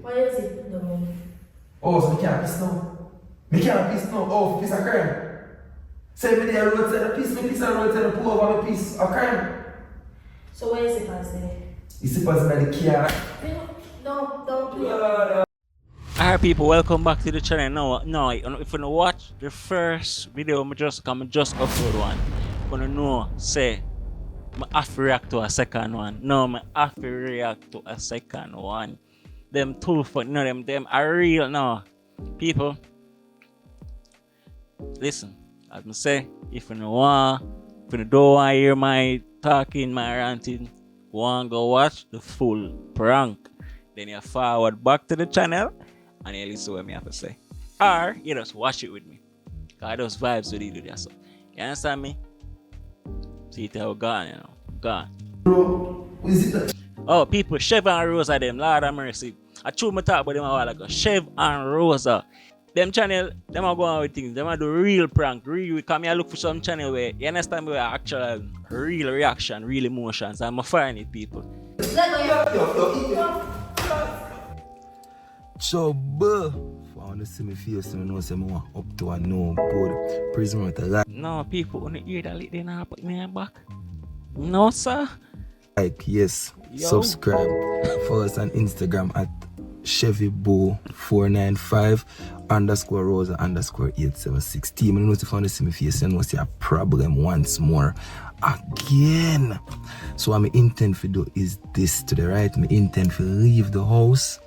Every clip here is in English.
Why is it though? Oh, so me can't piss now. Me can't piss now. Oh, piss a crime. Say me there roadside a piss, me piss on roadside a pull over me piss a crime. So where is it pass there? You see pass in the car. Don't play. Alright people, welcome back to the channel. Now if you watch the first video I just upload one, you wanna know say I have to react to a second one. No, I have to react to a second one. Them too fun, no them are real now. People, listen, as I say, if you don't want to hear my talking, my ranting, go watch the full prank. Then you forward back to the channel and you listen to what I have to say. Or you just watch it with me. Cause those vibes what you do that. So you understand me? See it how gone, you know. Gone. Bro, is it that? Oh people, Shev and Roza them, Lord have mercy. I told me talk about them a while ago. Shev and Roza. Them channel, them are going on with things. Them are do real prank, real. Come here look for some channel where you understand where actual real reaction, real emotions. I'm find it, people. So, I want to see me face and know say I up to a no board. Prison with a lot. No, people, when you hear that lick, they not put me back. No, sir. Like, yes, Yo. subscribe. Follow us on Instagram at ChevyBo495 _Roza _876. Team, I know if you want to see me face and see a problem once more. Again. So what I intend to do is this to the right. I intend to leave the house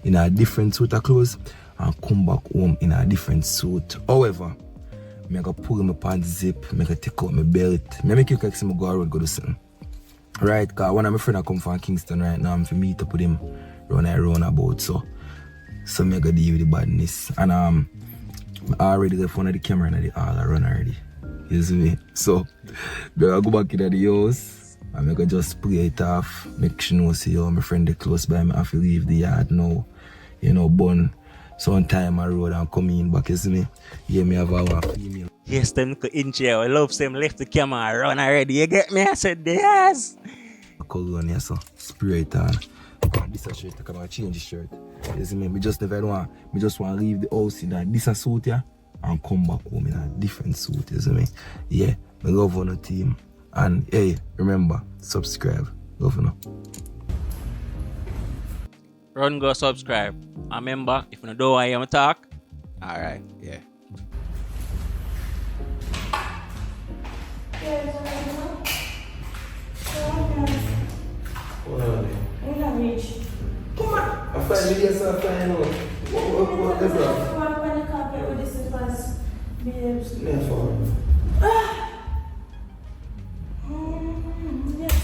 in a different suit of clothes and come back home in a different suit. However, I go pull my pants zip, I go take out my belt. I make you like see me go out go do something. Right, cause one of my friends come from Kingston right now. I'm for meet up with him run about. So I go deal with the badness. And I already left one of the camera and the all I run already. You see me? So I go back in the house and I go just play it off. Make sure know see my friend they close by me. I have to leave the yard now. You know, burn some time I road and come in back, you see me? Yeah, me have our female. Yes, them could inch here. I love them left the camera and run already. You get me? I said yes. Cologne, yeah, so spray it on. This a shirt, I can change the shirt. You see me? Me just never want. Me just want to leave the house in this a suit, yeah, and come back home in a different suit. You see me? Yeah, I love on the team. And hey, remember, subscribe. Love you. Run, go subscribe. And remember, if you don't know why I'm talk, alright, yeah. Come on. I find me yes, I find out. What the bro? Babes. Never. Yes.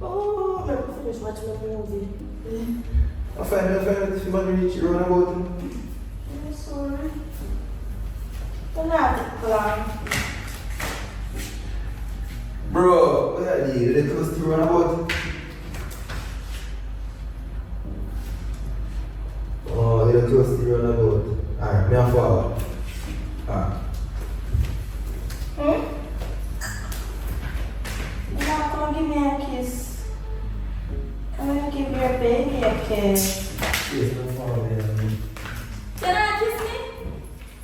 Oh, I'm finish watching the movie. I find this man reach run about him. I'm sorry. Don't have to plan. Bro, what are you? They close to run about him. Oh, they're close to run about. Alright, me and forward. Alright. You're not gonna give me a kiss. I'm gonna give your baby a kiss. Yes, me and forward there. Can I kiss me?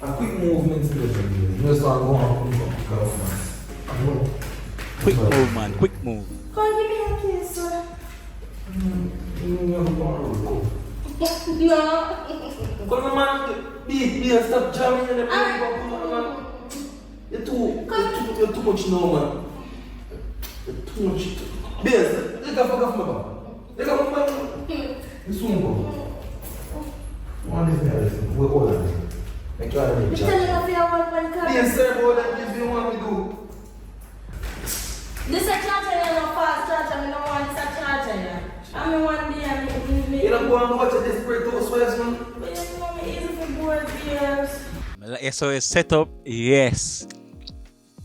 A quick movement to the baby. Just want to go on. Quick move, man. Quick move. Come on, give me a kiss. No. Come on, man. Be stop jamming in the baby. You're too much now, man. You're too much. Yes, let go of my back. Let go of my back. You soon go. One is there. We're all at it. Make sure I make You're telling us you want one car? Yes, sir, but what you want me to do? This is a charger, you know, fast charger. I don't want this a charger, yeah. I'm in one day and me. You don't go and watch a desperate housewives, man. But you know me easy for board beers. So it's set up, yes.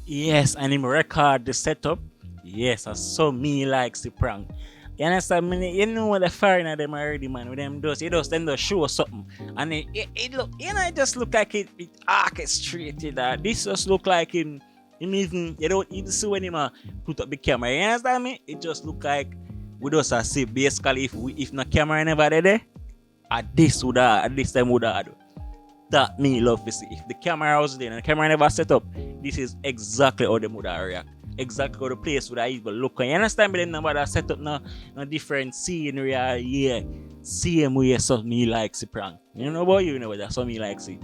Yes, and him record the setup. Yes, I saw me likes the prank. You understand me? You know what the foreigner them already, man. With them does, them just show something, and it look, you know, it just look like it orchestrated. This just look like him even you don't even see when him put up the camera. You understand me? It just look like we just see basically if no camera never there, at this time would have. That me love to see. If the camera was there and the camera never set up, this is exactly how they would react. Exactly how the place would have even look. And you understand me? Them never set up no different scenery. Yeah, same way so me like see prank. You know about you know that's what me like see.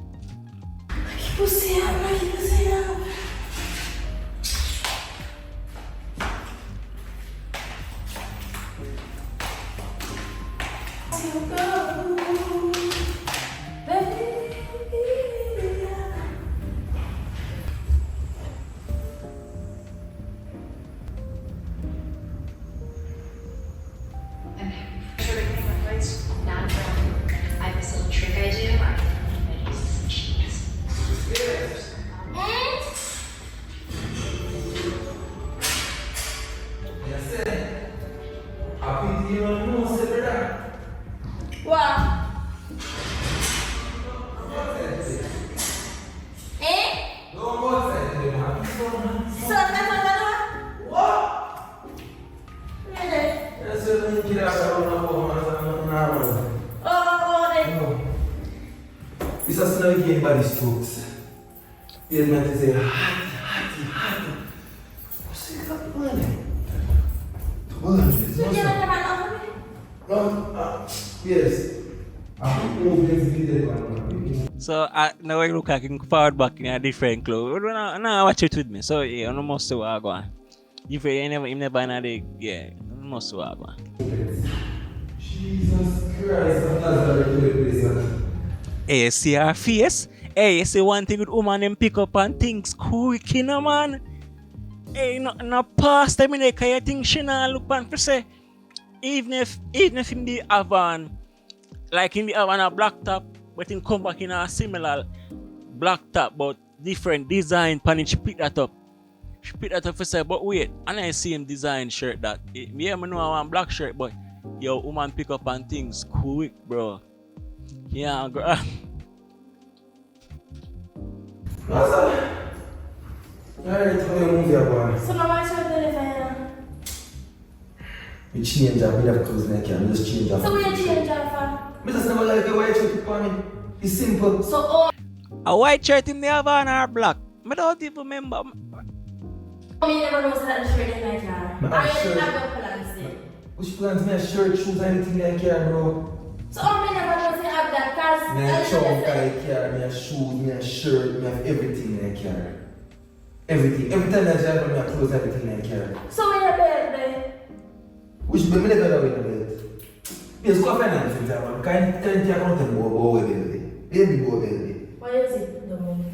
Pussy up, pussy up. I have this little trick I do. I use some cheese. What? It's a snowing game by the strokes. Yes, man, they say, hot. What's it up, man? Yes. So now I look I can forward back in a different clothes. No, watch it with me. So yeah, no must go on. If you never know the yeah, no must go on. Jesus Christ, I'm not going to do this. Hey, see her face? Hey, you see one thing with woman them pick up and things quick, you know, man. Hey, no past them in there, cause you think she not look and say, even if him be have on, like him be have on a black top, but him come back in a similar black top, but different design, pan she pick that up. She pick that up for say, but wait, and I see him design shirt that, yeah, I know I want black shirt, but yo, woman pick up and things quick, bro. Yeah, girl. Alright, how you move your boy? So now I show the telephone. You change up, you have clothes like you just change up. So we change that for? I just never like the white shirt on me. It's simple. So all A white shirt in the Havana or black? I don't even remember. me never knows that the shirt in my car. I didn't have no plans there. Which plans me a shirt, shoes, anything like that, bro? So all me never knows to have that cause Me a trunk like that, me a shoes, me a shirt, me have everything like that. Everything. Every time I drive, me a clothes, everything like that. so we have bed there. Which bed me never have in the bed? Yes, go finance in time. Can't you account them go away baby? Baby go baby. What is it? The money.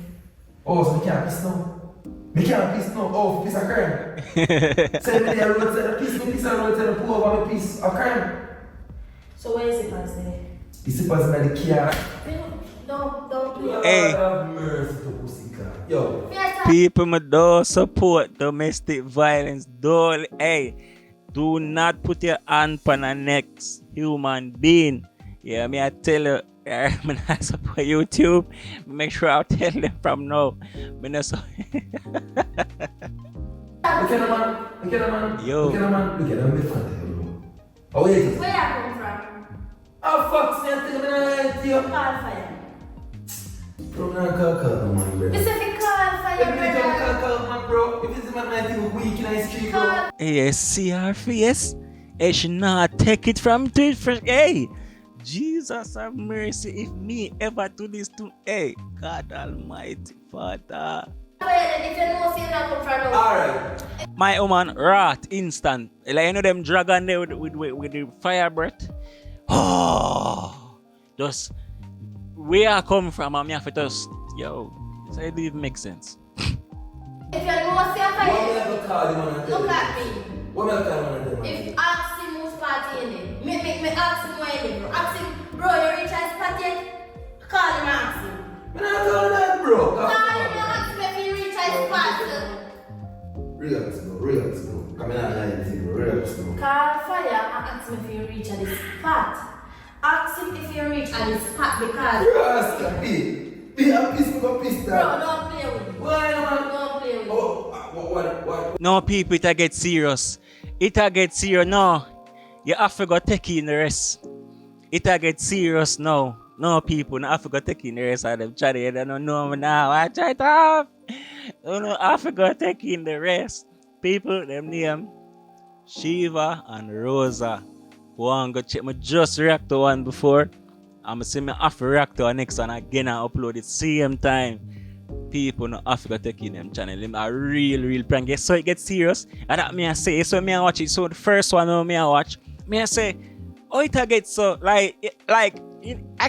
Oh, so me can't piss now. Me can't piss now. Oh, piss a crime. Send me the roadside, piss a roadside, pull over me piss a crime. So where is it pass there? You see pass in the car. Don't play. Hey. Have mercy to pussy car. Yo. People me don't support domestic violence. Do not put your hand on the next human being. Yeah, me I tell you, I'm not support YouTube. Make sure I tell them from now. Me not so Look at the man. Look at the man. Yo. Look at the man. Look at the man. Look at the man. Oh, wait. Where you come from? Oh, fuck, me. I think I'm going to you. Call fire. Bro, I'm not going to call man, bro. You said we call fire, If you don't brother. call man, bro. If it's man, I think weak in the street, bro. Call. hey, see her face? Hey, she not take it from to it first. Hey, Jesus have mercy. If me ever do this to hey, God Almighty Father. If you know, say you not come from now. Alright. My woman rat instant. Like you know them dragon there with the fire breath. Oh, just where I come from, I'm here for just yo. So it even make sense. If you know, say What fire. will I go call the man and tell Look him? at me. What will I call the man and tell him? If ask him who's party in it, me ask him where he live. Ask him, bro, you reach his party? Call him and ask him. I'm not calling that, bro. Call him and ask him if he reach his party. Relax, bro. Relax, bro. Come in and lie to you, bro. Relax, bro. Call fire and ask him if he reach at his spot. Ask him if he reach at his spot because You ask him, be a piece, we go piss bro, that. don't play with me. Why, man? Don't play with me. Oh, what? No people, it a get serious. It a get serious. No, You have to go take in the rest. It'll get serious now. No people, no have to go take in the rest of them chatting. They don't know me now. I try to have. You know, I have to go take in the rest. People, them name Shiva and Roza. One go check me just react to one before. I'm see me have to react to the next one again and upload it same time. People no have to take in them channel. Them a real prank. So it gets serious. And that me I say, so me I watch it. So the first one me I watch, me I say, oh it a get so I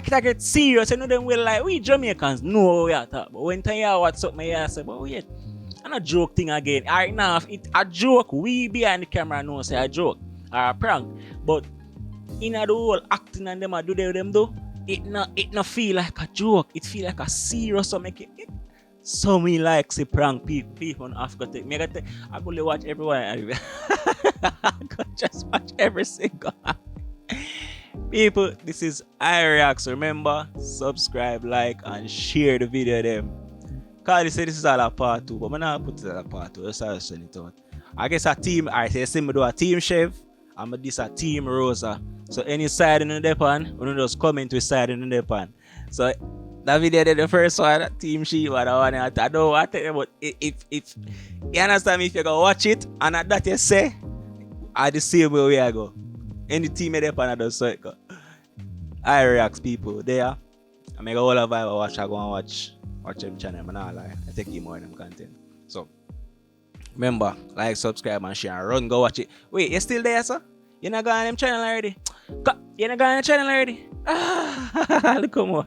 can get serious. You know them will like we Jamaicans know we are talk. But when time you watch something I say, but wait, I'm a joke thing again. Alright now if it a joke, we behind the camera know say a joke or a prank. But in the whole acting and them a do them do, it not feel like a joke. It feel like a serious so make it. So me like say prank people on Africa take. I go watch everyone. I go just watch every single one. People, this is Irie-Acts. Remember, subscribe, like, and share the video them. Cause they say this is all a part 2, but I'm not put it as a part 2. That's how I send it out. I guess a team, I say send me do a team Shev, and this a Team Roza. So any side in the depan, we just comment to side in the depan. So that video did the first one, Team Shiva, the one I don't want to tell you, but if you understand me, if you go watch it and that you say, I the same way I go. Any team in the depan I do so it go. Irie-Acts people there. I make a whole of vibe watch. I go and watch them channel. I'm not lie. I take you more of them content. So remember, like, subscribe, and share. And run, go watch it. Wait, you still there, sir? You not going on them channel already? You not going on the channel already? Look more.